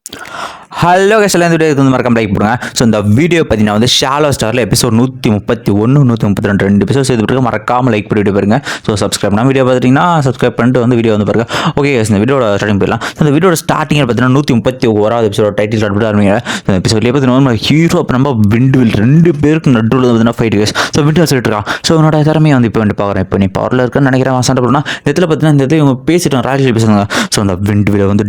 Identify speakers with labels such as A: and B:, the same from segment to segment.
A: Hello case எல்லாம் இந்த video வந்து மறக்காம லைக் பண்ணுங்க. ஸோ இந்த வீடியோ பார்த்தீங்கன்னா வந்து ஷாலோ ஸ்டாரில் எபிசோட் 131 132 எபிசோட் சேர்த்து மறக்காம லைக் பண்ணி பாருங்க. ஸோ சப்ஸ்கிரைப் பண்ணால் வீடியோ பார்த்துட்டிங்கன்னா சப்ஸ்கிரைப் பண்ணிட்டு வந்து வீடியோ வந்து பாருங்க. ஓகே கேஸ், இந்த வீடியோட ஸ்டார்டிங் போயிடலாம். இந்த வீடியோட ஸ்டார்டிங்கில் பார்த்தீங்கன்னா 131 எபிசோட டைட்டில் ஸ்டார்ட் பண்ணி ஆரம்பிங்க. இந்த எபிசோட்லேயே பார்த்தீங்கன்னா ஹீரோ அப்போ நம்ம விண்டுவில் 2 பேருக்கு நடுவில் பார்த்தீங்கன்னா ஃபைட் கேஸ். ஸோ விண்டு சொல்லிட்டு இருக்கான். ஸோ என்னோட திறமையை வந்து இப்போ வந்து பார்க்குறேன். இப்போ நீ பவரில் இருக்குன்னு நினைக்கிறேன் சண்டை போடணும். இந்த இடத்துல பார்த்தீங்கன்னா இந்த இடத்துல இவங்க பேசிட்டு ராஜி பேசுகிறாங்க. ஸோ அந்த விண்டுவில் வந்து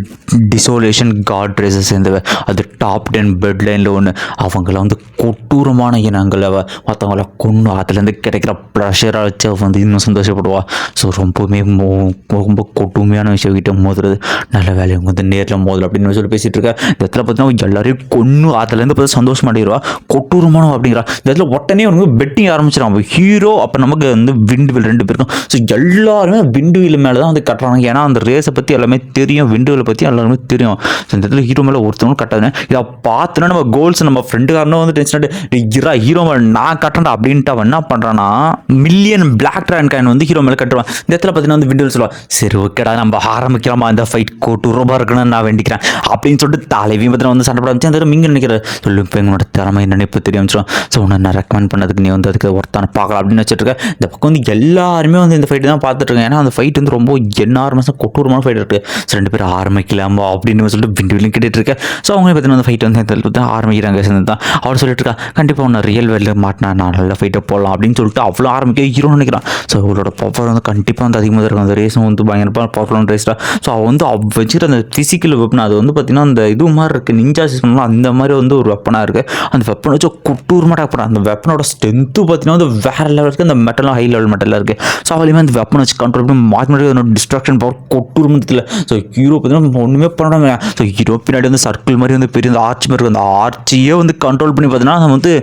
A: டிசோலேஷன் காட் ரேசஸ் சேர்ந்தவ அது டாப் 10 பெட் லைனில் ஒன்று. அவங்கள வந்து கொடூரமான இனங்களை மற்றவங்கள கொண்டு அதுலேருந்து கிடைக்கிற ப்ரெஷராக வச்சு அவள் வந்து இன்னும் சந்தோஷப்படுவா. ஸோ ரொம்பவுமே ரொம்ப கொட்டுமையான விஷயம் கிட்ட மோதுறது நல்ல வேலை இவங்க வந்து நேரில் மோதல் அப்படின்னு சொல்லி பேசிகிட்டு இருக்கா. இந்த இடத்துல பார்த்தீங்கன்னா எல்லாரையும் கொன்று அதுலேருந்து பார்த்து சந்தோஷமாட்டிடுவா. கொட்டூரமான அப்படிங்கிறா. இந்த இடத்துல உடனே வந்து பெட்டிங் ஆரம்பிச்சிடும். ஹீரோ அப்போ நமக்கு வந்து விண்டுவில் 2 பேருக்கும். ஸோ எல்லாருமே விண்டுவில் மேலே தான் வந்து கட்டுறாங்க. ஏன்னா அந்த ரேஸை பற்றி எல்லாமே தெரியும், விண்டுவில் பற்றி எல்லாருமே தெரியும். ஸோ இந்த இடத்துல ஹீரோ மேலே ஒருத்தவங்க கட்டாதுன்னு இதை பார்த்தோன்னா நம்ம கோல்ஸ் நம்ம ஃப்ரெண்டுக்காரனும் வந்து டென்ஷன் ஹீரோ மேலே நான் கட்டண்டா அப்படின்ட்டு அவன் என்ன பண்ணுறான்னா மில்லியன் பிளாக் ட்ரான் காயின் வந்து ஹீரோ மேலே கட்டுவான். இந்த இடத்துல பார்த்தீங்கன்னா வந்து விண்டுவில் சொல்லுவான், சரி ஓகேடா நம்ம ஆரம்பிக்கலாமா அந்த ஃபைட் கொடூரமாக இருக்கணும்னு நான் வேண்டிக்கிறேன் அப்படின்னு சொல்லிட்டு தலைவியும் பார்த்தீங்கன்னா வந்து சண்டை போட ஆரம்பிச்சு. அந்த மிங்க நினைக்கிறேன் சொல்லு இப்போ எங்களோட திறமை நினைப்பு தெரிய ஆரம்பிச்சிடும். ஸோ உன்னை நான் ரெக்கமெண்ட் பண்ணதுக்கு நீ வந்து அதுக்கு ஒருத்தான பார்க்கலாம் அப்படின்னு வச்சுருக்கேன். இந்த பக்கம் வந்து எல்லாருமே வந்து இந்த ஃபைட்டு தான் பார்த்துட்டு இருக்கேன். ஏன்னா அந்த ஃபைட் வந்து ரொம்ப என்னாரமாக கொடூரமான ஃபைட் இருக்குது. ஸோ 2 பேர் ஆரம்பிக்கலாமா அப்படின்னு சொல்லிட்டு விண்டுவிலும் கேட்டுட்டு இருக்கேன். ஸோ அவங்க பார்த்தீங்கன்னா அந்த ஃபைட் வந்து தான் ஆரம்பிக்கிறாங்க. சேர்ந்து தான் அவர் சொல்லிட்டு இருக்கா, கண்டிப்பாக ஒன்று ரியல் வேர்ல்டில் மாட்டினா நான் நல்ல ஃபைட்டை போடலாம் அப்படின்னு சொல்லிட்டு அவ்வளோ ஆரம்பிக்க ஹீரோன்னு நினைக்கிறான். ஸோ அவளோட பவர் வந்து கண்டிப்பாக வந்து அதிகமாக இருக்கும். அந்த ரேஸும் வந்து பயங்கரமாக பவர்ஃபுல்லான ரேஸ்டாக. ஸோ அவள் வந்து வச்சுக்கிற அந்த ஃபிசிக்கல் வெப்பன் அது வந்து பார்த்தீங்கன்னா அந்த இது மாதிரி இருக்குது, நிஞ்சா சிஸ்டம்லாம் அந்த மாதிரி வந்து ஒரு வெப்பனாக இருக்குது. அந்த வெப்பனை வச்சு கொட்டூரமாக அட்டாக் பண்ணுறான். அந்த வெப்பனோட ஸ்ட்ரென்த்து பார்த்தீங்கன்னா வந்து வேறு லெவல் இருக்குது. அந்த மெட்டலாம் ஹை லெவல் மெட்டலாக இருக்குது. ஸோ அவளையுமே அந்த வெப்பனை வச்சு கண்ட்ரோல் பண்ணி மாற்றி டிஸ்ட்ராக்ஷன் பவர் கொட்டூரமாக இல்லை. ஸோ ஹீரோ பார்த்தீங்கன்னா ஒன்றுமே பண்ணாமல் ஸோ ஹீரோ பின்னாடி வந்து சர்க்கிள் மாதிரி வந்து பெரிய அந்த ஆர்ச் மாதிரி இருக்கும். அந்த ஆர்ச்சியே வந்து கண்ட்ரோல் பண்ணி பார்த்தீங்கன்னா நம்ம வந்து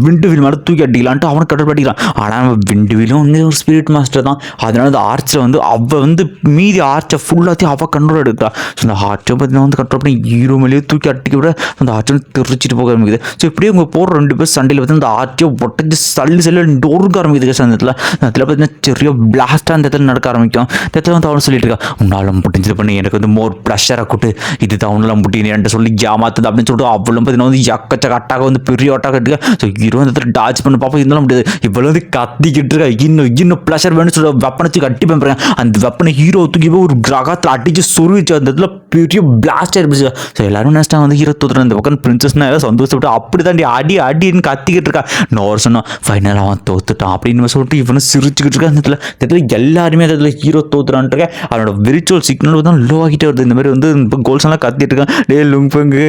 A: விண்டுவில் மேலே தூக்கி அடிக்கலான்ட்டு அவனை கண்ட்ரோல் பண்ணிக்கிறான். ஆனால் நம்ம விண்டுவிலும் வந்து ஒரு ஸ்பிரிட் மாஸ்டர் தான். அதனால அந்த ஆர்ச்சில் வந்து அவள் வந்து மீதி ஆர்ச்சை ஃபுல்லாத்தையும் அவள் கண்ட்ரோல் எடுக்கிறா. ஸோ அந்த ஆர்ச்சை பார்த்தீங்கன்னா வந்து கண்ட்ரோல் பண்ணி ஹீரோ மேலேயே தூக்கி அடிக்க விட அந்த ஆர்ச்சை வந்து தெரிச்சிட்டு போக ஆரம்பிக்குது. ஸோ இப்படியே அவங்க போகிற 2 பேர் சண்டையில் பார்த்து அந்த ஆர்ச்சியை ஒட்டச்சு சல்லு டோருக்கு ஆரம்பிக்குது. சந்தத்தில் பார்த்தீங்கன்னா பெரிய பிளாஸ்டாக அந்த இடத்துல நடக்க ஆரம்பிக்கும். இந்த இடத்துல வந்து அவன் சொல்லிட்டு இருக்கா, உன்னால் முடிஞ்சது பண்ணி எனக்கு வந்து மோர் ப்ரெஷராக கூட்டு இது தான் உன்னால் முடியும் என்கிட்ட சொல்லி ஏமாத்துது அப்படின்னு சொல்லிட்டு அவ்வளோ பார்த்தீங்கன்னா வந்து எக்கச்சக்க அட்டாக வந்து பெரிய அட்டாக எடுக்க. ஸோ ஹீரோ அந்த இடத்துல டாச் பண்ண பார்ப்போம். இருந்தாலும் முடியாது. இவ்வளோ வந்து கத்திக்கிட்டு இருக்கா. இன்னும் ப்ளஷர் வேணும்னு சொல்லி வெப்பனை வச்சு கட்டி பண்ணுறேன். அந்த வெப்பனை ஹீரோ தூக்கி போய் ஒரு கிரகத்தில் அடிச்சு சொருவிச்சு அந்த இடத்துல பெரிய பிளாஸ்ட் ஆகிடுச்சு. ஸோ எல்லாரும் நினச்சிட்டாங்க வந்து ஹீரோ தோத்துறேன். இந்த பக்கம் பிரின்சஸ்னா ஏதாவது சந்தோஷப்பட்டு அப்படி தாண்டி அடின்னு கத்திக்கிட்டு இருக்கா. இன்னொரு சொன்னோம் ஃபைனலாக அவன் தோத்துட்டான் அப்படின்னு சொல்லிட்டு இவனும் சிரிச்சுக்கிட்டு இருக்கா. அந்த இடத்துல எல்லாருமே அந்த இடத்துல ஹீரோ தோத்துறான்ட்டு அவனோட விரிச்சுவல் சிக்னல் வந்து லோ ஆகிட்டே வருது. இந்த மாதிரி வந்து இப்போ கோல்ஸ் எல்லாம் கத்திட்டு இருக்கான். டே லுங்பங்கு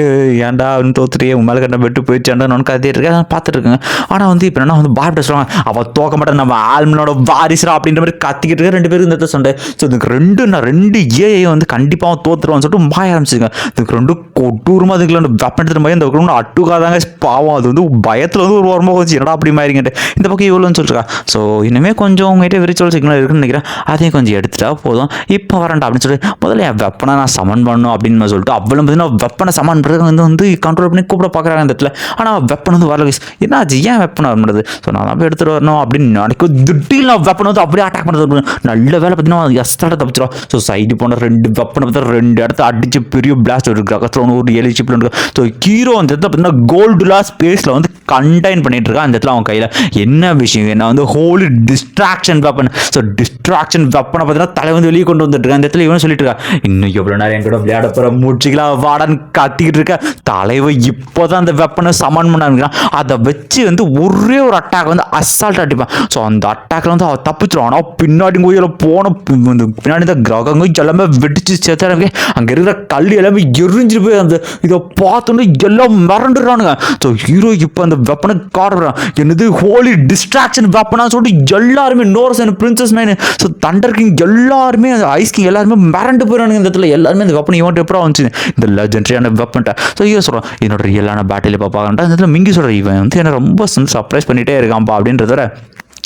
A: ஏன்டா அவனு தோத்துட்டே உன் மேலே கட்ட வெட்டு போயிடுச்சாண்டா நான் கத்திட்டு இருக்கேன் பார்த்துட்டு இருக்கேன். ஆனால் வந்து இப்போ என்ன வந்து பார்த்து சொல்லுவாங்க, அவள் தோக்க மாட்டேன் நம்ம ஆல்மனோட வாரிசுரா அப்படின்ற மாதிரி கத்திக்கிட்டு இருக்க 2 பேருக்கு இந்த சண்டை. ஸோ இதுக்கு 2 ஏஐ வந்து கண்டிப்பாக அவன் தோத்துருவான்னு சொல்லிட்டு மாய ஆரம்பிச்சிருக்கேன். இதுக்கு 2 கொட்டூரமாக அதுக்குள்ள வெப்பன் எடுத்துகிற மாதிரி இந்த பக்கம் அட்டுக்காதாங்க பாவம். அது வந்து பயத்தில் வந்து ஒரு ஓரமாக வச்சு என்னடா அப்படி மாறிங்கிட்டு இந்த பக்கம் இவ்வளோன்னு சொல்லிருக்கா. ஸோ இனிமே கொஞ்சம் உங்ககிட்ட விரிச்சுவல் சிக்னல் இருக்குன்னு நினைக்கிறேன். அதையும் கொஞ்சம் எடுத்துட்டா போதும் இப்போ வரேன்டா அப்படின்னு சொல்லி முதல்ல என் வெப்பனை நான் சமன் பண்ணணும் அப்படின்னு சொல்லிட்டு அவ்வளோ பார்த்தீங்கன்னா வெப்பனை சமன் பண்ணுறது வந்து கண்ட்ரோல் பண்ணி கூப்பிட பார்க்குறாங்க இந்த இடத்துல. ஆனால் வெப்பன் வந்து வரல. என்ன ஆச்சு, ஏன் வெப்பன் வர முடியாது? ஸோ நான் தான் எடுத்துகிட்டு வரணும் அப்படின்னு நினைக்கும். திடீர்னு நான் வெப்பனை வந்து அப்படியே அட்டாக் பண்ணுறது நல்ல வேலை பார்த்தீங்கன்னா எஸ்டாட தப்பிச்சிடும். ஸோ சைடு போன 2 வெப்பனை பார்த்தா 2 இடத்த அடிச்சு பெரிய பிளாஸ்ட் ஒரு கிரகத்தில் ஒரு 7 ஷிப்பில் இருக்கு. ஸோ ஹீரோ அந்த இடத்துல பார்த்தீங்கன்னா கோல்டுலா ஸ்பேஸில் வந்து கண்டெயின் பண்ணிட்டு இருக்கான். அந்த இடத்துல அவன் கையில் என்ன விஷயம் என்ன வந்து holy distraction weapon. So distraction வெப்பனை பார்த்தீங்கன்னா தலை வந்து வெளியே கொண்டு வந்துட்டு இருக்கா. அந்த இடத்துல இவன் சொல்லிட்டு இருக்கா, இன்னும் எவ்வளோ நேரம் என் கூட விளையாட போகிற முடிச்சுக்கலாம் வாடான்னு கத்திக்கிட்டு இருக்க. தலைவன் இப்போ தான் அந்த வெப்பனை சமன் பண்ண அதை வச்சு வந்து ஒரே ஒரு அட்டாக் வந்து அசால்ட் அடிப்பான். ஸோ அந்த அட்டாக்ல வந்து அவள் தப்பிச்சிடும். ஆனால் பின்னாடி கோயில போன பின்னாடி இந்த கிரகங்கள் எல்லாமே வெடிச்சு சேர்த்தாங்க. அங்கே இருக்கிற கல் எல்லாமே எரிஞ்சிட்டு போய் அந்த இதை பார்த்தோன்னு எல்லாம் மிரண்டுறானுங்க. ஸோ ஹீரோ இப்போ அந்த வெப்பனை காடுறான். என்னது ஹோலி டிஸ்ட்ராக்ஷன் வெப்பனா சொல்லிட்டு எல்லாருமே நோரசன் princess nine so thunder king எல்லாருமே அந்த ஐஸ் கிங் எல்லாருமே மிரண்டு போயிடானுங்க. இந்த இடத்துல எல்லாருமே அந்த வெப்பனை இவன்ட்டு எப்போ வந்துச்சு இந்த லெஜெண்டரியான வெப்பன்ட்ட. ஸோ ஹீரோ சொல்கிறான், என்னோட ரியலான பேட்டில் இப்போ பார்க்கறேன். இந்த இடத்துல மிங்கி சொல்கிற இவன் வந்து என்ன ரொம்ப சர்ப்ரைஸ் பண்ணிகிட்டே இருக்கான்ப்பா அப்படின்றத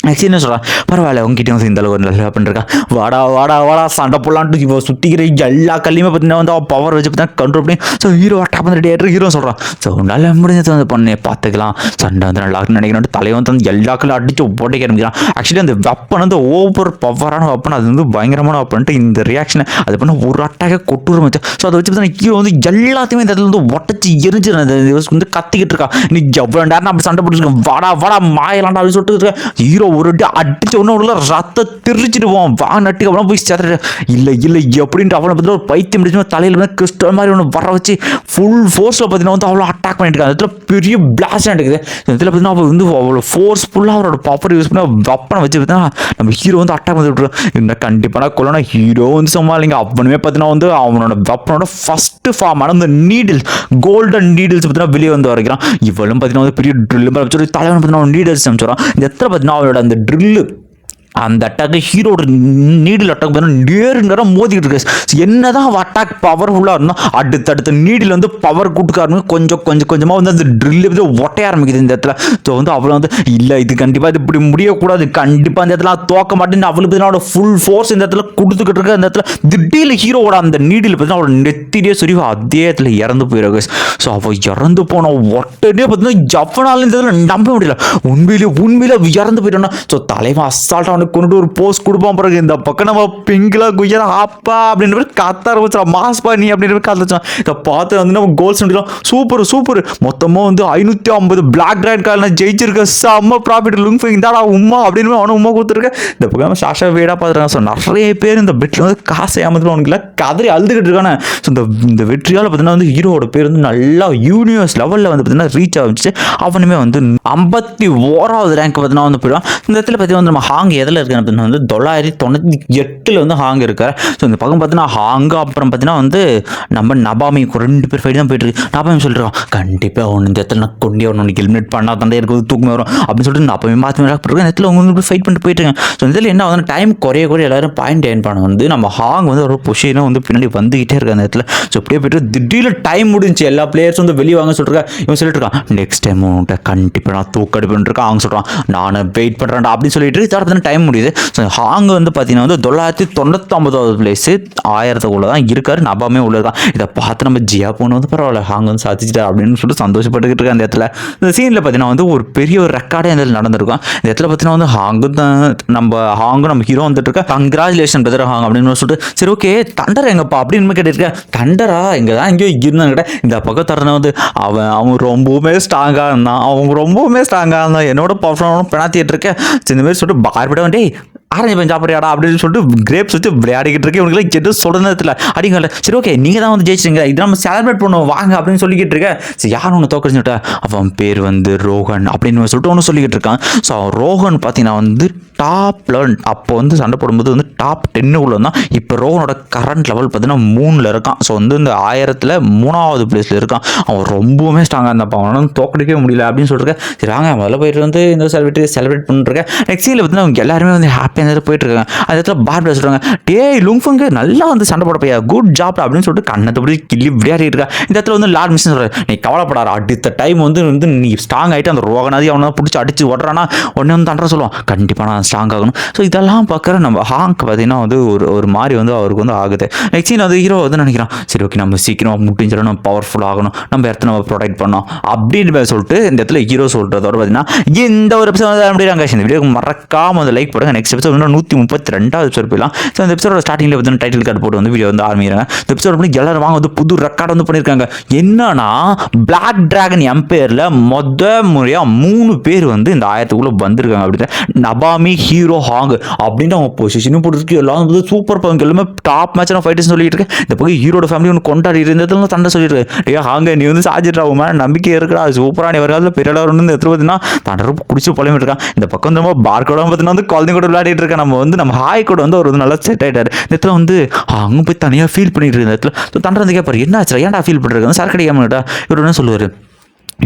A: நெக்ஸ்ட் என்ன சொல்கிறான், பரவாயில்ல உங்ககிட்ட வந்து இந்த அளவுக்கு நல்லா பண்ணிருக்கான், வாடா வாடா வாடா சண்டை போடலான்ட்டு இப்போ சுற்றிக்கிற எல்லா கல்லையுமே பார்த்தீங்கன்னா வந்து அவன் பவர் வச்சு பார்த்தா கண்ட்ரோல் பண்ணி ஸோ ஹீரோ அட்டாக் பண்ணி ரெடி ஆகிட்டு ஹீரோ சொல்கிறான். ஸோ நல்லா முடிஞ்சது வந்து பண்ணி பார்த்துக்கலாம், சண்டை வந்து நல்லா நினைக்கிறேன் தலையை வந்து எல்லா கல்லும் அடிச்சு உடைக்க ஆரம்பிக்கிறான். ஆக்சுவலி அந்த வெப்பன் வந்து ஓவர் பவரான வெப்பன், அது வந்து பயங்கரமான வெப்பன்ட்டு இந்த ரியாக்ஷனை அது பண்ண ஒரு அட்டாக்கை கொட்டு வச்சு. ஸோ அதை வச்சு பார்த்தா ஹீரோ வந்து எல்லாத்தையுமே இந்த இடத்துல வந்து உடச்சி எரிஞ்சு வந்து கத்திக்கிட்டு இருக்கா. நீ எவ்வளோ நேரம் அப்படி சண்டை போட்டுருக்கேன், வாடா வாடா மாயலாண்டா அப்படின்னு சொல்லிட்டு இருக்கேன். ஹீரோ ஒரு அடிச்ச ஒன்று உள்ள ரத்த தெரிச்சிட்டு போவான், வா நட்டுக்கு அவ்வளோ போய் சேர்த்து இல்லை இல்லை எப்படின்ட்டு அவனை பற்றி ஒரு பைத்தியம் முடிச்சு தலையில் வந்து கிறிஸ்டல் மாதிரி ஒன்று வர வச்சு ஃபுல் ஃபோர்ஸில் பார்த்தீங்கன்னா வந்து அவ்வளோ அட்டாக் பண்ணிட்டு இருக்காங்க. அதில் பெரிய பிளாஸ்ட் இருக்குது. இதில் பார்த்தீங்கன்னா அவள் வந்து அவ்வளோ ஃபோர்ஸ்ஃபுல்லாக அவரோட பவர் யூஸ் பண்ணி வெப்பனை வச்சு பார்த்தீங்கன்னா நம்ம ஹீரோ வந்து அட்டாக் பண்ணி விட்டுருவோம். இன்னும் கண்டிப்பாக கொள்ளணும் ஹீரோ வந்து சமாளிங்க. அவனுமே பார்த்தீங்கன்னா வந்து அவனோட வெப்பனோட ஃபஸ்ட்டு ஃபார்மான அந்த நீடில்ஸ் கோல்டன் நீடில்ஸ் பார்த்தீங்கன்னா வெளியே வந்து வரைக்கிறான். இவளும் பார்த்தீங்கன்னா வந்து பெரிய ட்ரில் வச்சு தலைவன் பார்த்தீங்கன்னா நீடில்ஸ் அமைச்சிடறான். இந்த இடத்துல பார்த்தீங்கன்னா அவளோட அந்த ட்ரில்லு அந்த அட்டாக்கு ஹீரோட நீடில் அட்டாக் பார்த்தீங்கன்னா நேரம் மோதிக்கிட்டு இருக்கு. என்னதான் அவன் அட்டாக் பவர்ஃபுல்லாக இருந்தால் அடுத்தடுத்த நீடில் வந்து பவர் கூட்டுக்காரங்க கொஞ்சமாக வந்து அந்த ட்ரில்லு வந்து ஒட்டைய ஆரம்பிக்குது இந்த இடத்துல. ஸோ வந்து அவளை வந்து இல்லை இது கண்டிப்பாக இது இப்படி முடியக்கூடாது, கண்டிப்பாக இந்த இடத்துல தோக்க மாட்டேன்னு அவளுக்கு பார்த்தீங்கன்னா ஃபுல் ஃபோர்ஸ் இந்த இடத்துல கொடுத்துக்கிட்டு இருக்கு. அந்த இடத்துல திடீர்னு ஹீரோவோட அந்த நீடில் பார்த்தீங்கன்னா அவளோட நெத்திலே சரி அதே இடத்துல இறந்து போயிருக்கு. ஸோ அவள் இறந்து போன உடனே பார்த்தீங்கன்னா ஜப்பனால இந்த இடத்துல நம்ப முடியல, உண்மையிலே இறந்து போயிட்டோன்னா. ஸோ தலைவன் அசால்ட்டாக கொண்டு ஒரு போஸ்ட் கொடுப்பான். பிறகு இந்த பக்கம் நம்ம பிங்கிலா குய்யா அப்பா அப்படின்ற காத்த ஆரம்பிச்சா மாஸ் பண்ணி அப்படின்ற காத்துச்சான். இதை பார்த்து வந்து நம்ம கோல்ஸ் சூப்பர் மொத்தமாக வந்து 550 பிளாக் ரைட் கால் நான் ஜெயிச்சிருக்கேன், செம்ம ப்ராஃபிட் லுங்ஃபிங் இந்தாடா உமா அப்படின்னு அவனை உமா கொடுத்துருக்கேன். இந்த பக்கம் சாஷா வீடாக பார்த்துருக்காங்க. ஸோ நிறைய பேர் இந்த பெட்டில் வந்து காசை ஏமாத்துட்டு அவனுக்குல கதறி அழுதுகிட்டு இருக்கானே. ஸோ இந்த வெற்றியால் பார்த்தீங்கன்னா வந்து ஹீரோட பேர் வந்து நல்லா யூனிவர்ஸ் லெவலில் வந்து பார்த்தீங்கன்னா ரீச் ஆகிச்சு. அவனுமே வந்து 51வது ரேங்க் பார்த்தீங்கன்னா வந்து போயிடுவான். இந்த இடத்துல பார்த்தீங்கன்னா வந்து நம்ம ஹாங் எதில் இருக்கு அப்படின்னா வந்து 998 வந்து ஹாங் இருக்கார். ஸோ இந்த பக்கம் பார்த்தீங்கன்னா ஹாங்கு அப்புறம் பார்த்தீங்கன்னா வந்து நம்ம நபாமி 2 பேர் ஃபைட் தான் போயிட்டு இருக்கு. நபாமி சொல்லிடுவோம் கண்டிப்பாக ஒன்று இந்த இடத்துல நான் கொண்டே ஒன்று எலிமினேட் பண்ணால் தண்டை இருக்குது தூக்கம் வரும் அப்படின்னு சொல்லிட்டு நபாமி மாற்றி இந்த இடத்துல உங்களுக்கு ஃபைட் பண்ணிட்டு போயிட்டு இருக்காங்க. ஸோ இதில் என்ன வந்து டைம் குறைய எல்லாரும் பாயிண்ட் ஏர்ன் பண்ண வந்து நம்ம ஹாங் வந்து ஒரு பொசிஷனாக வந்து பின்னாடி வந்துகிட்டே இருக்கு அந்த இடத்துல. ஸோ அப்படியே போயிட்டு திடீர்னு டைம் முடிஞ்சு எல்லா பிளேயர்ஸ் வந்து வெளியே வாங்க சொல்லிருக்கேன். இவன் சொல்லிட்டு இருக்கான் நெக்ஸ்ட் டைம் உன்கிட்ட கண்டிப்பாக நான் தூக்கடிப்புன்னு இருக்கேன். அவங்க சொல்கிறான் நான் வெயிட் பண்ணுறேன் அப்படின்னு சொல்லிட்டு இதை டைம் முடியுது. ஸோ ஹாங் வந்து பார்த்தீங்கன்னா வந்து 999வது பிளேஸு 1000க்குள்ளே தான் இருக்காரு, நபாமே உள்ள இருக்கான். இதை பார்த்து நம்ம ஜியா போன வந்து பரவாயில்ல ஹாங் வந்து சாதிச்சிட்டா அப்படின்னு சொல்லிட்டு சந்தோஷப்பட்டுக்கிட்டு இருக்கேன். அந்த இடத்துல இந்த சீனில் பார்த்தீங்கன்னா வந்து ஒரு பெரிய ஒரு ரெக்கார்டே அந்த நடந்திருக்கும். இந்த இடத்துல பார்த்தீங்கன்னா வந்து ஹாங்கு நம்ம ஹீரோ வந்துட்டு இருக்கா. கங்க்ராச்சுலேஷன் பிரதர் ஹாங் அப்படின்னு சொல்லிட்டு சரி ஓகே தண்டர் எங்கப்பா அப்படின்னு கேட்டிருக்கேன். தண்டரா இங்கே தான் எங்கேயோ இருந்தான்னு கேட்டேன். இந்த பக்கம் தரனை வந்து அவன் ரொம்பவுமே ஸ்ட்ராங்காக இருந்தான், என்னோட பர்ஃபார்மன்ஸ் பெனாத்திட்டு இருக்கேன். இந்த மாதிரி சொல்லிட்டு பார்பிட வந்து ஆரஞ்சு பஞ்சு சாப்பிட்றியாடா அப்படின்னு சொல்லிட்டு கிரேப்ஸ் வச்சு விளையாடிக்கிட்டு இருக்கேன். இவங்களுக்கு எதுவும் சொல்லுறதுல அடிக்கல. சரி ஓகே நீங்கள் தான் வந்து ஜெயிச்சிங்க, இது நம்ம செலிப்ரேட் பண்ணுவோம் வாங்க அப்படின்னு சொல்லிக்கிட்டு இருக்கேன். சரி யாரும் ஒன்று தோக்கடிச்சு சொல்லிட்டா அவன் பேர் வந்து ரோஹன் அப்படின்னு சொல்லிட்டு ஒன்று சொல்லிக்கிட்டு இருக்கான். ஸோ ரோஹன் பார்த்தீங்கன்னா வந்து டாப்ல அப்போ வந்து சண்டை போடும்போது வந்து டாப் 10க்குள்ள தான். இப்போ ரோஹனோட கரண்ட் லெவல் பார்த்தீங்கன்னா 3ல் இருக்கான். ஸோ வந்து இந்த 1000ல் 3வது பிளேஸில் இருக்கான். அவன் ரொம்பவுமே ஸ்ட்ராங்காக இருந்தான், அவனை வந்து தோக்கடிக்கவே முடியல அப்படின்னு சொல்லியிருக்கேன். சரி வாங்க முதல்ல போயிட்டு வந்து இந்த செலிப்ரேட் பண்ணிருக்கேன். நெக்ஸ்ட் சீனில் பார்த்தீங்கன்னா அவங்க எல்லாருமே வந்து ஹாப்பியாக போயிட்டு இருக்காங்க. அந்த இடத்துல பார்பிள் சொல்றாங்க டேய் லுங்ஃபங்கு நல்லா வந்து சண்டை போட போயா குட் ஜாப் அப்படின்னு சொல்லிட்டு கண்ணத்தை பிடி கிள்ளி விளையாடிட்டு இருக்கா. இந்த இடத்துல வந்து லார்ட் மிஷன் சொல்றாரு நீ கவலைப்படாத அடுத்த டைம் வந்து நீ ஸ்ட்ராங் ஆகிட்டு அந்த ரோகனாதி அவனை பிடிச்சி அடிச்சு ஓடுறானா உடனே வந்து தண்டரை சொல்லுவான் கண்டிப்பாக நான் ஸ்ட்ராங் ஆகணும். ஸோ இதெல்லாம் பார்க்குற நம்ம ஹாங்க் பார்த்தீங்கன்னா வந்து ஒரு மாதிரி வந்து அவருக்கு வந்து ஆகுது. நெக்ஸ்ட் வந்து ஹீரோ வந்து நினைக்கிறான் சரி ஓகே நம்ம சீக்கிரம் முடிஞ்சிடும், நம்ம பவர்ஃபுல் ஆகணும், நம்ம இடத்த நம்ம ப்ரொடெக்ட் பண்ணோம் அப்படின்னு சொல்லிட்டு இந்த இடத்துல ஹீரோ சொல்கிறதோட பார்த்தீங்கன்னா இந்த ஒரு எபிசோட் அப்படிங்கிறாங்க. இந்த வீடியோ மறக்காம வந்து லைக் போடுங்க. நெக்ஸ்ட் எபிசோட் 132வது எபிசோட் போயிடலாம். ஸோ இந்த எபிசோட ஸ்டார்டிங்கில் வந்து டைட்டில் கார்டு போட்டு வந்து வீடியோ வந்து ஆரம்பிக்கிறாங்க. இந்த எபிசோட் வந்து எல்லாரும் வாங்க வந்து புது ரெக்கார்டு வந்து பண்ணியிருக்காங்க. என்னன்னா பிளாக் டிராகன் எம்பையரில் முறையாக 3 பேர் வந்து இந்த 1000க்குள்ளே வந்திருக்காங்க. அப்படின்னு நபாமி ஹீரோ ஹாங் அப்படின்னு அவங்க பொசிஷனும் போட்டுருக்கு. எல்லாம் வந்து சூப்பர் பங்கு எல்லாமே டாப் மேட்சான ஃபைட்டர்ஸ் சொல்லிட்டு இருக்கேன். இந்த பக்கம் ஹீரோட ஃபேமிலி ஒன்று கொண்டாடி இருந்ததுல தண்டை சொல்லிட்டு ஹாங்க நீ வந்து சாஜிட்ரா மேலே நம்பிக்கை இருக்கா சூப்பராக நீ வருகாலத்தில் பெரிய வந்து எடுத்து பார்த்தீங்கன்னா தண்டை குடிச்சு பழமிட்டு இருக்கான். இந்த பக்கம் நம்ம பார்க்கோட பார்த்தீங்கன்னா வந்து குழந்தைங்க கூட விளையாடிட்டு இருக்கேன். நம்ம ஹாய் கூட வந்து அவர் வந்து நல்லா செட் ஆகிட்டார். இந்த இடத்துல வந்து அங்கே போய் தனியாக ஃபீல் பண்ணிட்டு இருந்த இடத்துல தண்டை வந்து கேட்பாரு என்ன ஆச்சு ஏன்டா ஃபீல் பண்ணுறது சரக்கு அடிக்காமட்டா இவர் என்ன சொல்லுவார்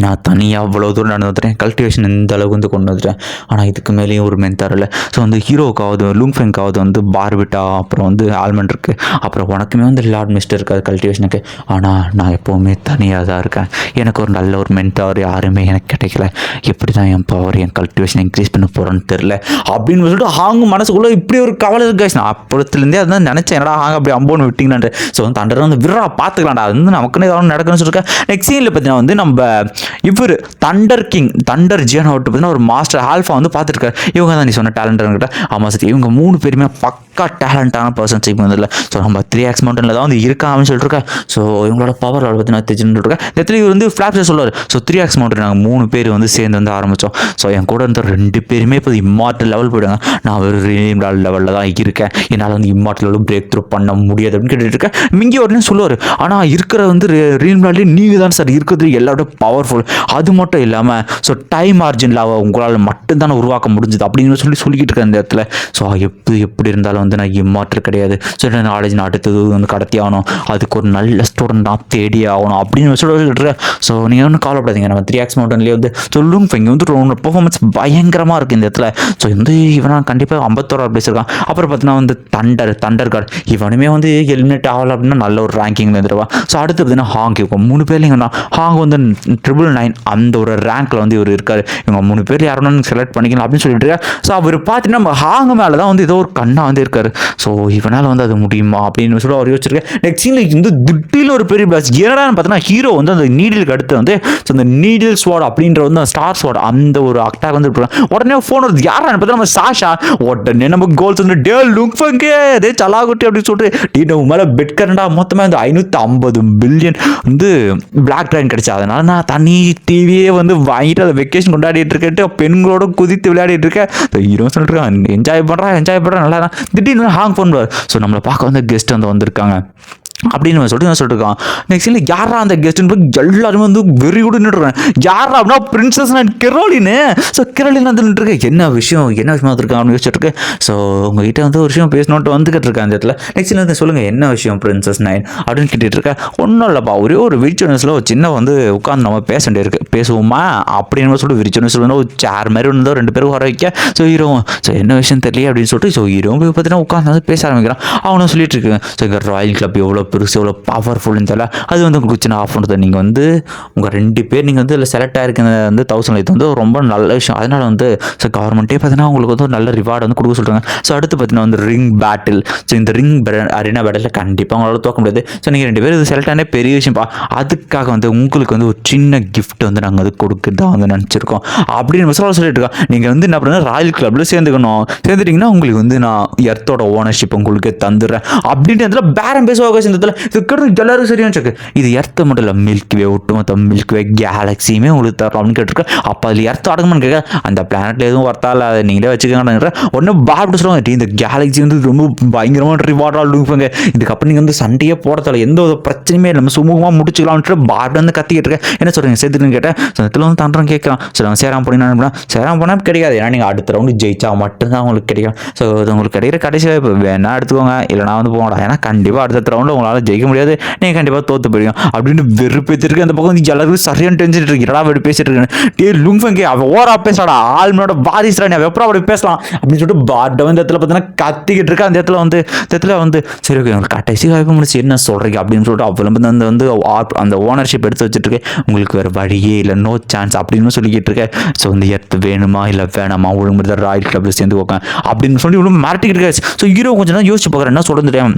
A: நான் தனியாக அவ்வளோ தூரம் நடந்து வந்துட்டேன், கல்டிவேஷன் இந்த அளவுக்கு வந்து கொண்டு வந்துட்டேன். ஆனால் இதுக்கு மேலேயும் ஒரு மென்டார் இல்லை. ஸோ வந்து ஹீரோக்காவது லுங்ஃபெங்காவது வந்து பார்பிட்டா, அப்புறம் வந்து ஆல்மண்ட் இருக்குது, அப்புறம் உனக்குமே வந்து லார்ட் மிஸ்டர் இருக்காது கல்டிவேஷனுக்கு. ஆனால் நான் எப்போவுமே தனியாக தான் இருக்கேன். எனக்கு ஒரு நல்ல ஒரு மென்டார் யாருமே எனக்கு கிடைக்கல. எப்படி தான் என் பவர் என் கல்டிவேஷன் இன்க்ரீஸ் பண்ண போகிறேன்னு தெரில அப்படின்னு சொல்லிட்டு ஹாங் மனசுக்குள்ளே இப்படி ஒரு கவலை இருக்கு. நான் அப்போத்துலேருந்தே அதான் நினச்சேன், என்னடா ஹாங் அப்படி அம்போன்னு விட்டிங்களான்ட்டு. ஸோ வந்து தண்டரை வந்து விரா பார்த்துக்கலாம்டா, அது வந்து நமக்குன்னு ஏதாவது நடக்குன்னு சொல்லியிருக்கேன். நெக்ஸ்ட் சீனில் பார்த்தீங்கன்னா வந்து நம்ம இவர் Thunder king Thunder Ziyan out பார்த்தீங்கன்னா ஒரு மாஸ்டர் ஆல்ஃபா வந்து பார்த்துருக்காரு. இவங்க தான் நீ சொன்ன டேலண்ட்கிட்ட. ஆமாம் சரி, இவங்க 3 பேருமே பக்கா டேலண்டான பர்சன்ஸ் இப்போ வந்து இல்லை. ஸோ நம்ம 3X மவுண்டனில் தான் வந்து இருக்கான் அப்படின்னு சொல்லிட்டு இருக்கேன். ஸோ இவங்களோட பவர் பார்த்தீங்கன்னா தெரிஞ்சுட்டு இருக்கேன். இடத்துல இவர் வந்து ஃப்ளாப்ஸை சொல்லுவார். ஸோ 3X மவுண்டன் நாங்கள் 3 பேர் வந்து சேர்ந்து வந்து ஆரம்பித்தோம். ஸோ என் கூட இருந்த 2 பேருமே இப்போ இம்மார்டல் லெவல் போயிடுங்க. நான் ஒரு ரீம் லெவலில் தான் இருக்கேன். என்னால் வந்து இம்மார்டல் லெவலில் பிரேக் த்ரூ பண்ண முடியாது அப்படின்னு கேட்டுட்டு இருக்கேன். மிங்கி உடனே சொல்லுவார், ஆனால் இருக்கிற வந்து ரீம் லெவல்லே நீங்கள் தான் சார் இருக்கிறது எல்லாரோட பவர்ஃபுல். அது மட்டும் இல்லாமல் ஸோ டைம் மார்ஜினில் உங்களால் மட்டும்தான் உருவாக்க முடிஞ்சது அப்படின்னு சொல்லிக்கிட்டு இருக்கேன் இந்த இடத்துல. ஸோ எப்படி இருந்தாலும் வந்து நான் இம்மார்டல் கிடையாது. ஸோ நாலேஜ் நான் அடுத்தது வந்து கடத்தி ஆகணும், அதுக்கு ஒரு நல்ல ஸ்டூடெண்ட் நான் தேடியே ஆகணும் அப்படின்னு சொல்லிட்டு இருக்கேன். ஸோ நீங்கள் ஒன்றும் கவலைப்படாதீங்க, நம்ம 3X மவுண்டன்லேயே வந்து சொல்லுங்க இங்கே வந்து பெர்ஃபார்மன்ஸ் பயங்கரமாக இருக்குது இந்த இடத்துல. ஸோ வந்து இவனா கண்டிப்பாக 51 பிளேஸ் இருக்கான். அப்புறம் பார்த்தீங்கன்னா வந்து தண்டர் கார்டு இவனுமே வந்து எலிமினேட் ஆகலை அப்படின்னா நல்ல ஒரு ரேங்கிங்கில் இருந்துருவான். ஸோ அடுத்து பார்த்தீங்கன்னா ஹாங் இருக்கும் 3 பேர்லையும் ஹாங் வந்து 999 அந்த ஒரு ரேங்க்கில் வந்து இவர் இருக்கார். இவங்க 3 பேர் யாரும் செலக்ட் பண்ணிக்கலாம் அப்படின்னு சொல்லிட்டு இருக்காரு. ஸோ அவர் பார்த்தீங்கன்னா நம்ம ஹாங் மேலே தான் வந்து ஏதோ ஒரு கண்ணா வந்து இருக்காரு. ஸோ இவனால் வந்து அது முடியுமா அப்படின்னு சொல்லி அவர் யோசிச்சிருக்கேன். நெக்ஸ்ட் சீனில் வந்து திட்டில் ஒரு பெரிய பிளாஸ் என்னடான்னு பார்த்தீங்கன்னா ஹீரோ வந்து அந்த நீடிலுக்கு அடுத்து வந்து ஸோ அந்த நீடில் ஸ்வாட் அப்படின்ற வந்து ஸ்டார் ஸ்வாட் அந்த ஒரு அட்டாக் வந்து உடனே ஃபோன் வருது. யாரான்னு பார்த்தா நம்ம சாஷா. உடனே நம்ம கோல்ஸ் வந்து டே லுக் ஃபங்கே அதே சலாகுட்டி அப்படின்னு சொல்லிட்டு டீ நம்ம மேலே பெட் கரண்டா மொத்தமாக வந்து 550 பில்லியன் வந்து பிளாக் ட்ரைன் கிடைச்சா. அதனால நான் தனி டிவியே வந்து வாங்கிட்டு அதை வெக்கேஷன் கொண்டாடிட்டு இருக்கேன், பெண்களோட குதித்து விளையாடிட்டு இருக்கேன். ஹீரோ சொல்லிட்டு என்ஜாய் பண்ணுறேன் நல்லா தான். திடீர்னு ஹாங் பண்ணுவார். ஸோ நம்மளை பார்க்க வந்து கெஸ்ட் வந்து வந்திருக்காங்க அப்படின்னு சொல்லிட்டு இருக்கான். நெக்ஸ்ட் இல்லை யாரா அந்த கெஸ்ட்னு எல்லாருமே வந்து வெறி கூட நின்றுருக்கேன். யாரா அப்படின்னா பிரின்சஸ் நைன் கெரோலின்னு. ஸோ கெரோலின் வந்து நின்றுருக்கேன். என்ன விஷயம் வந்துருக்கான் அப்படின்னு யோசிச்சுட்டு இருக்கேன். ஸோ உங்ககிட்ட வந்து ஒரு விஷயம் பேசணுன்ட்டு வந்துக்கிட்டு இருக்கேன் அந்த இடத்துல. நெக்ஸ்ட் வந்து சொல்லுங்கள் என்ன விஷயம் பிரின்சஸ் நைன் அப்படின்னு கேட்டுட்டு இருக்கேன். ஒன்றும் இல்லைப்பா, ஒரே ஒரு விரிச்சுவனஸில் ஒரு சின்ன வந்து உட்காந்து நம்ம பேச வேண்டியிருக்கு, பேசுவோமா அப்படின்னு சொல்லிட்டு விரிச்சுவனஸ் வந்து ஒரு சேர் மாதிரி ஒன்று 2 பேரும் வர வைக்க. ஸோ ஹீரோ ஸோ என்ன விஷயம் தெரியல அப்படின்னு சொல்லிட்டு ஸோ ஹீரோ பார்த்தீங்கன்னா உட்காந்து வந்து பேச ஆரம்பிக்கிறான். அவனும் சொல்லிட்டு இருக்கேன். ஸோ இங்கே ராயல் கிளப் எவ்வளோ பெருசு எவ்வளோ பவர்ஃபுல்னு தெரியல, அது வந்து உங்களுக்கு சின்ன ஆஃப் பண்ணுறது. நீங்கள் வந்து உங்கள் 2 பேர் நீங்கள் வந்து இதில் செலக்ட் ஆகிருக்கிறது வந்து 1000 இது வந்து ரொம்ப நல்ல விஷயம். அதனால் வந்து ஸோ கவர்மெண்ட்டே பார்த்தீங்கன்னா உங்களுக்கு வந்து ஒரு நல்ல ரிவார்டு வந்து கொடுக்க சொல்கிறாங்க. ஸோ அடுத்து பார்த்தீங்கன்னா வந்து ரிங் பேட்டில். ஸோ இந்த ரிங் அரினா பேட்டில் கண்டிப்பாக உங்களால் தோக்க முடியாது. ஸோ நீங்கள் 2 பேர் இது செலக்ட் ஆனே பெரிய விஷயம்ப்பா. அதுக்காக வந்து உங்களுக்கு வந்து ஒரு சின்ன கிஃப்ட் வந்து நாங்கள் வந்து கொடுக்குறதா வந்து நினச்சிருக்கோம் அப்படின்னு சொல்லிட்டு இருக்கோம். நீங்கள் வந்து என்ன பண்ணுங்க ராயல் கிளப்பில் சேர்ந்துட்டிங்கன்னா உங்களுக்கு வந்து நான் எர்த்தோட ஓனர்ஷிப் உங்களுக்கு தந்துடுறேன் அப்படின்ட்டு இடத்துல பேரம் பேசுவாங்க. இந்த இடத்துல இதுக்கு எல்லாரும் சரியான செக். இது எர்த்த மட்டும் இல்லை, மில்க்வே ஒட்டுமொத்த மில்க்வே கேலக்சியுமே உங்களுக்கு தரோம் அப்படின்னு கேட்டிருக்கேன். அப்போ அதில் எர்த்த அடங்கணும்னு கேட்க அந்த பிளானெட்டில் எதுவும் வரத்தால அதை நீங்களே வச்சுக்கோங்க. ஒன்று பார்த்து சொல்லுவாங்க இந்த கேலக்சி வந்து ரொம்ப பயங்கரமான ரிவார்டாக இருப்பாங்க. இதுக்கப்புறம் நீங்கள் வந்து சண்டையே போடத்தால எந்த ஒரு பிரச்சனையுமே நம்ம சுமூகமாக முடிச்சுக்கலாம்னு பார்டு வந்து கத்திக்கிட்டு இருக்கேன். என்ன சொல்கிறீங்க சேர்த்துக்குன்னு கேட்டேன். ஸோ இடத்துல வந்து தண்டரம் கேட்கலாம். ஸோ நம்ம சேராம போனீங்கன்னா சேராம போனால் கிடைக்காது. ஏன்னா நீங்கள் அடுத்த ரவுண்டு ஜெயிச்சா மட்டும்தான் உங்களுக்கு கிடைக்கும். ஸோ அது உங்களுக்கு கிடைக்கிற கடைசி வாய்ப்பு வேணா எடுத்துக்கோங்க, இல்லைனா வந்து போகலாம். ஏன்னா கண்டிப்பாக அடுத்த ரவுண்டு உங்களால் ஜெயிக்க முடியாது, நீங்கள் கண்டிப்பாக தோற்று போயிடும் அப்படின்னு வெறுப்பேற்றிருக்கு. அந்த பக்கம் வந்து எல்லாருக்கும் சரியான டென்ஷன் இருக்கு. என்னடா அப்படி பேசிட்டு இருக்கேன், டே லுங்ஃபங்கே அவன் ஓரா பேசுறாடா, ஆல்மனோட வாரிசுடா, நீ எப்பறம் அப்படி பேசலாம் அப்படின்னு சொல்லிட்டு பாட்டை வந்து இடத்துல பார்த்தீங்கன்னா கத்திக்கிட்டு இருக்கா. அந்த இடத்துல வந்து சரி ஓகே உங்களுக்கு கடைசி வாய்ப்பு முடிச்சு என்ன சொல்கிறீங்க அப்படின்னு சொல்லிட்டு அவ்வளோ வந்து அந்த ஓனர்ஷிப் எடுத்து வச்சுட்டு இருக்கேன். உங்களுக்கு வேறு வழியே இல்லை, நோ சான்ஸ் அப்படின்னு சொல்லிக்கிட்டு இருக்கேன். ஸோ வந்து எடுத்து வேணுமா இல்லை வேணாமா ஒழுங்கு தான் ராயல் கிளப்பில் சேர்ந்து உட்கான் அப்படின்னு சொல்லி இவ்வளோ மிரட்டிக்கிட்டு இருக்காரு. ஸோ ஹீரோ கொஞ்சம் தான் யோசிச்சு பார்க்குறேன், என்ன சொல்கிறேன்,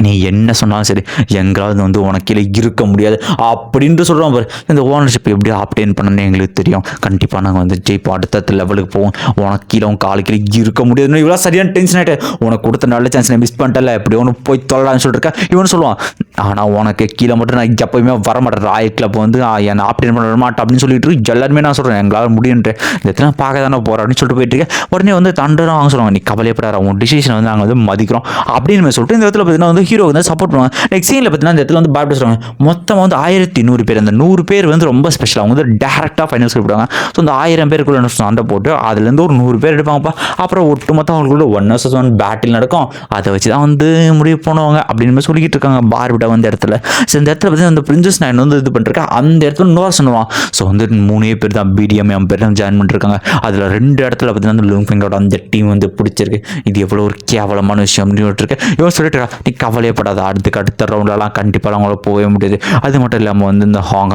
A: நீ என்ன சொன்னாலும் சரி எங்களாவது வந்து உனக்கு கீழே இருக்க முடியாது அப்படின்ட்டு சொல்கிறோம் பாரு. இந்த ஓனர்ஷிப் எப்படி ஆப்டேன் பண்ணணும்னு எங்களுக்கு தெரியும், கண்டிப்பாக நாங்கள் வந்து ஜெயிப்போம், அடுத்த லெவலுக்கு போவோம், உனக்கு கீழே உன் காலு கீழே இருக்க முடியாதுன்னு இவ்வளோ சரியான டென்ஷன் ஆகிட்டு உனக்கு கொடுத்த நல்ல சான்ஸ் நான் மிஸ் பண்ணிட்டல, எப்படி ஒன்று போய் தொல்லலான்னு சொல்லியிருக்கேன். இவனு சொல்லுவான் ஆனால் உனக்கு கீழே மட்டும் நான் எப்போயுமே வரமாட்டேன், ராயல் கிளப் வந்து என்னை ஆப்டேன் பண்ண மாட்டேன் அப்படின்னு சொல்லிட்டு எல்லாருமே நான் சொல்கிறேன் எங்களால் முடியுன்ட்டு இந்த எத்தனை பார்க்க தானே போகிறேன் அப்படின்னு சொல்லிட்டு போயிட்டு இருக்கேன். உடனே வந்து தண்டரும் வாங்க சொல்லுவாங்க, நீ கவலைப்படாத உன் டிசிஷனை வந்து நாங்கள் வந்து மதிக்கிறோம் அப்படின்னு சொல்லிட்டு இந்த இடத்துல பார்த்தீங்கன்னா வந்து ஹீரோ வந்து சப்போர்ட் பண்ணுவாங்க. நெக்ஸ்ட் சீனில் பார்த்தீங்கன்னா அந்த இடத்துல வந்து பேட் பேசுவாங்க. மொத்தமாக வந்து 1100 பேர். அந்த 100 பேர் வந்து ரொம்ப ஸ்பெஷல். அவங்க வந்து டேரெக்டாக ஃபைனல்ஸ் கூப்பிடுவாங்க. ஸோ அந்த 1000 பேருக்குள்ள சண்டை போட்டு அதுலேருந்து ஒரு 100 பேர் எடுப்பாங்கப்பா. அப்புறம் ஒட்டுமொத்தம் அவங்களுக்குள்ள 1 vs 1 பேட்டில் நடக்கும். அதை வச்சு தான் வந்து முடிவு பண்ணுவாங்க அப்படின்னு சொல்லிக்கிட்டு இருக்காங்க பார்பிட்டா வந்து இடத்துல. ஸோ இந்த இடத்துல பார்த்தீங்கன்னா அந்த பிரின்சஸ் நைன் வந்து இது பண்ணிருக்கா. அந்த இடத்துல இன்னொரு சொல்லுவான். ஸோ வந்து 3 பேர் தான் BDM பேர் தான் ஜாயின் பண்ணிருக்காங்க. அதில் 2 இடத்துல பார்த்தீங்கன்னா அந்த லூங்ஃபிங்கோட அந்த டீம் வந்து பிடிச்சிருக்கு. இது எவ்வளோ ஒரு கேவலமான விஷயம் அப்படின்னு இருக்கு. இவன் சொல்லிட்டு நீ கவலையப்படாத, அடுத்த ரவுண்ட்லலாம் கண்டிப்பாக அவங்கள போகவே முடியாது. அது மட்டும் இல்லாமல் வந்து இந்த ஹாங்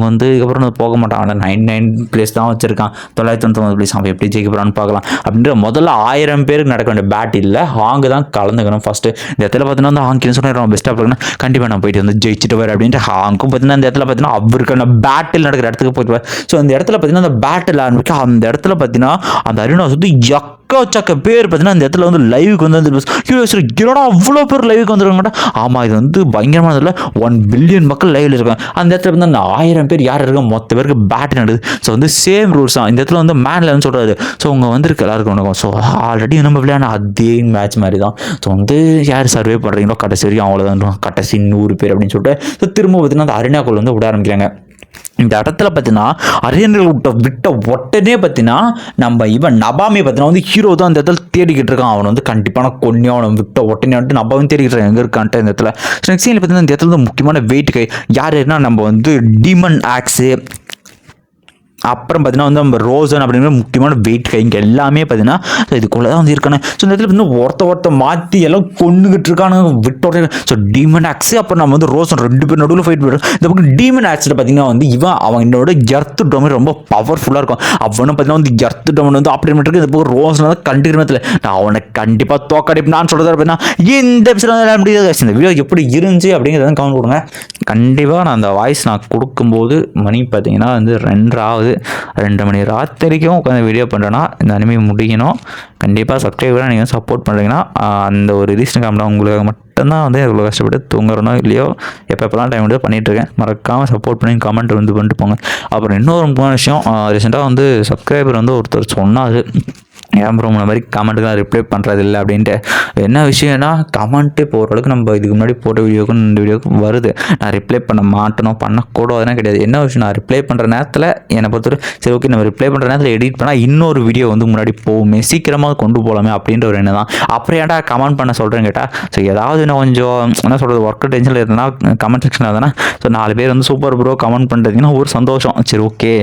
A: வந்து இதுக்கப்புறம் போக மாட்டான். ஆனால் 99 பிளேஸ் தான் வச்சிருக்கான். 999 பிளேஸ். அவன் எப்படி ஜெயிக்க போகிறான்னு பார்க்கலாம். அப்படின்ற முதல்ல 1000 பேருக்கு நடக்க வேண்டிய பேட் இல்லை, ஹாங் தான் கலந்துக்கணும் ஃபர்ஸ்ட். இந்த இடத்துல பார்த்தீங்கன்னா வந்து ஹாங் என்ன சொன்னா பெஸ்ட்டாக இருக்கணும், கண்டிப்பாக நான் போயிட்டு வந்து ஜெயிச்சுட்டு வர அப்படின்ட்டு ஹாங்கும் பார்த்தீங்கன்னா இந்த இடத்துல பார்த்தீங்கன்னா அவருக்கான பேட்டில் நடக்கிற இடத்துக்கு போயிட்டு. ஸோ அந்த இடத்துல பார்த்தீங்கன்னா அந்த பேட்டில் ஆரம்பிக்க அந்த இடத்துல பார்த்தீங்கன்னா அந்த அரினா வந்து எக்கச்சக்க பேர் பார்த்தீங்கன்னா அந்த இடத்துல வந்து லைவுக்கு வந்து என்னடா அவ்வளோ பேர் லைவுக்கு வந்துருக்காங்க. ஆமாம், இது வந்து பயங்கரமானதில்ல. 1 பில்லியன் மக்கள் லைவில் இருக்காங்க. அந்த இடத்துல வந்து அந்த 1000 பேர் யார் இருக்காங்க, மொத்த பேருக்கு பேட் நடக்குது. ஸோ வந்து சேம் ரூல்ஸ் தான். இந்த இடத்துல வந்து மேன் லெவன் சொல்கிறாரு. ஸோ அவங்க வந்துருக்கு எல்லாருக்கும் வணக்கம். ஸோ ஆல்ரெடி நம்ம விளையாட அதே மேட்ச் மாதிரி தான். ஸோ வந்து யார் சர்வே பண்ணுறீங்களோ கடைசி வரைக்கும் அவ்வளோதான், கடைசி 100 பேர் அப்படின்னு சொல்லிட்டு ஸோ திரும்ப பார்த்தீங்கன்னா அந்த அரினாக்குள்ள வந்து விட ஆரம்பிக்கிறாங்க. இந்த இடத்துல பார்த்தீங்கன்னா அரியர்கள் விட்ட உடனே பார்த்தீங்கன்னா நம்ம இவன் நபாமி பார்த்தீங்கன்னா வந்து ஹீரோ தான் அந்த இடத்துல தேடிக்கிட்டு இருக்கான். அவன் வந்து கண்டிப்பான கொன்னே அவனை விட்ட உடனே வந்துட்டு நபாவும் தேடிக்கிட்டு இருக்கான் எங்கே இருக்கான்ட்டு இந்த இடத்துல. நெக்ஸ்ட் சீனில் பார்த்தீங்கன்னா இந்த இடத்துல வந்து முக்கியமான வெயிட் கை யாருன்னா நம்ம வந்து டீமன் ஆக்ஸு, அப்புறம் பார்த்தீங்கன்னா வந்து நம்ம ரோசன் அப்படிங்கிற முக்கியமான வெயிட் கைங்க எல்லாமே பார்த்தீங்கன்னா ஸோ இதுக்குள்ளே தான் வந்து இருக்கானு. ஸோ இந்த இடத்துல பார்த்தீங்கன்னா ஒருத்த மாற்றி எல்லாம் கொண்டுகிட்டு இருக்கானுங்க விட்டோட. ஸோ டீமன் ஆக்ஸ் அப்புறம் நம்ம வந்து ரோசன் 2 பேர் நடுவில் ஃபைட் பண்ணுறோம். இந்த பக்கம் டீமன் ஆக்ஸில் பார்த்தீங்கன்னா வந்து அவனோட எர்த்து டொமன் ரொம்ப பவர்ஃபுல்லாக இருக்கும். அவனும் பார்த்தீங்கன்னா வந்து எர்த்து டொமன் வந்து அப்படி பண்ணிட்டு இந்த பக்கம் ரோசன் தான் கண்டுக்கிறதுல நான் அவனை கண்டிப்பாக தோக்கடிப்பு நான் சொல்கிறத பார்த்தீங்கன்னா இந்த எபிசோட் முடியாது. இந்த வீடியோ எப்படி இருந்துச்சு அப்படிங்கிறத கமெண்ட் கொடுங்க. கண்டிப்பாக நான் அந்த வாய்ஸ் நான் கொடுக்கும்போது மணி பார்த்தீங்கன்னா வந்து 2 மணி ராத்திரிக்கும் உட்காந்து வீடியோ பண்ணுறேன்னா இந்த அனிமே முடியணும். கண்டிப்பாக சப்ஸ்கிரைபராக நீங்கள் சப்போர்ட் பண்ணுறீங்கன்னா அந்த ஒரு ரீசன் காமினா உங்களுக்கு மட்டும்தான் வந்து எவ்வளோ கஷ்டப்பட்டு தூங்குறனோ இல்லையோ எப்போலாம் டைம் வந்து பண்ணிகிட்ருக்கேன். மறக்காமல் சப்போர்ட் பண்ணி கமெண்ட் வந்து பண்ணிட்டு போங்க. அப்புறம் இன்னொரு முக்கியமான விஷயம், ரீசெண்டாக வந்து சப்ஸ்கிரைபர் வந்து ஒருத்தர் சொன்னார், ஏன் ப்ரோ இந்த மாதிரி கமெண்ட்டுக்கு நான் ரிப்ளை பண்ணுறது இல்லை அப்படின்ட்டு. என்ன விஷயம்னா கமெண்ட்டு இப்போ ஓரளவுக்கு நம்ம இதுக்கு முன்னாடி போட்ட வீடியோக்கும் இந்த வீடியோக்கும் வருது. நான் ரிப்ளை பண்ண மாட்டணும் பண்ணக்கூடாதுன்னா கிடையாது. என்ன விஷயம், நான் ரிப்ளை பண்ணுற நேரத்தில் என்னை பொறுத்தவரை சரி ஓகே நம்ம ரிப்ளை பண்ணுற நேரத்தில் எடிட் பண்ணால் இன்னொரு வீடியோ வந்து முன்னாடி போகுமே, சீக்கிரமாக கொண்டு போகலாமே அப்படின்ற ஒரு எண்ணம் தான். அப்புறம் ஏன்டா கமெண்ட் பண்ண சொல்கிறேன்னு கேட்டால் ஸோ ஏதாவது இன்னும் கொஞ்சம் என்ன சொல்கிறது ஒர்க்கு டென்ஷனில் இருந்ததுன்னா கமெண்ட் செக்ஷனில் இருந்தேன்னா ஸோ 4 பேர் வந்து சூப்பர் ப்ரோ கமெண்ட் பண்ணுறதுங்கன்னா ஒரு சந்தோஷம். சரி ஓகே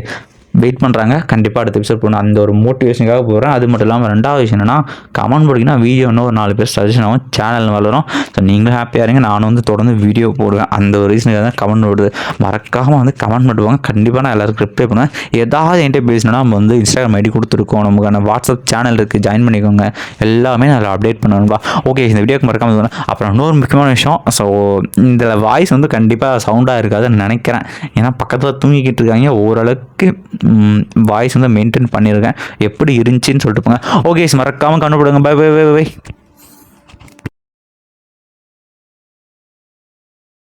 A: வெயிட் பண்ணுறாங்க, கண்டிப்பாக அடுத்த எபிசோட் போகணும் அந்த ஒரு மோட்டிவேஷனுக்காக போகிறேன். அது மட்டும் இல்லாமல் 2வது விஷயம் என்னன்னா கமெண்ட் போட்டிங்கன்னா வீடியோ இன்னும் ஒரு 4 பேர் சஜஷன் ஆகும், சேனல் வளரும். ஸோ நீங்களும் ஹாப்பியாக இருங்க, நானும் வந்து தொடர்ந்து வீடியோ போடுவேன். அந்த ஒரு ரீசனுக்காக தான் கமெண்ட் போடுது. மறக்காமல் வந்து கமெண்ட் பண்ணுவாங்க, கண்டிப்பாக நான் எல்லாருக்கும் ரிப்ளை பண்ணுவேன். ஏதாவது என்கிட்ட பேசினா நம்ம வந்து Instagram ஐடி கொடுத்துருக்கோம், நமக்கான வாட்ஸ்அப் சேனல் இருக்குது, ஜாயின் பண்ணிக்கோங்க. எல்லாமே நான் அப்டேட் பண்ணுவேன்பா. ஓகே இந்த வீடியோக்கு மறக்காமல். அப்புறம் இன்னொரு முக்கியமான விஷயம், ஸோ இந்த வாய்ஸ் வந்து கண்டிப்பாக சவுண்டாக இருக்காதுன்னு நினைக்கிறேன். ஏன்னா பக்கத்தில் தூங்கிக்கிட்டு இருக்காங்க, ஓரளவுக்கு வாய்ஸ் வந்து மெயின்டைன் பண்ணியிருக்கேன். எப்படி இருந்துச்சுன்னு சொல்லிட்டு போங்க. ஓகே மறக்காமல் கண்டுபிடுங்க. Bye bye bye by.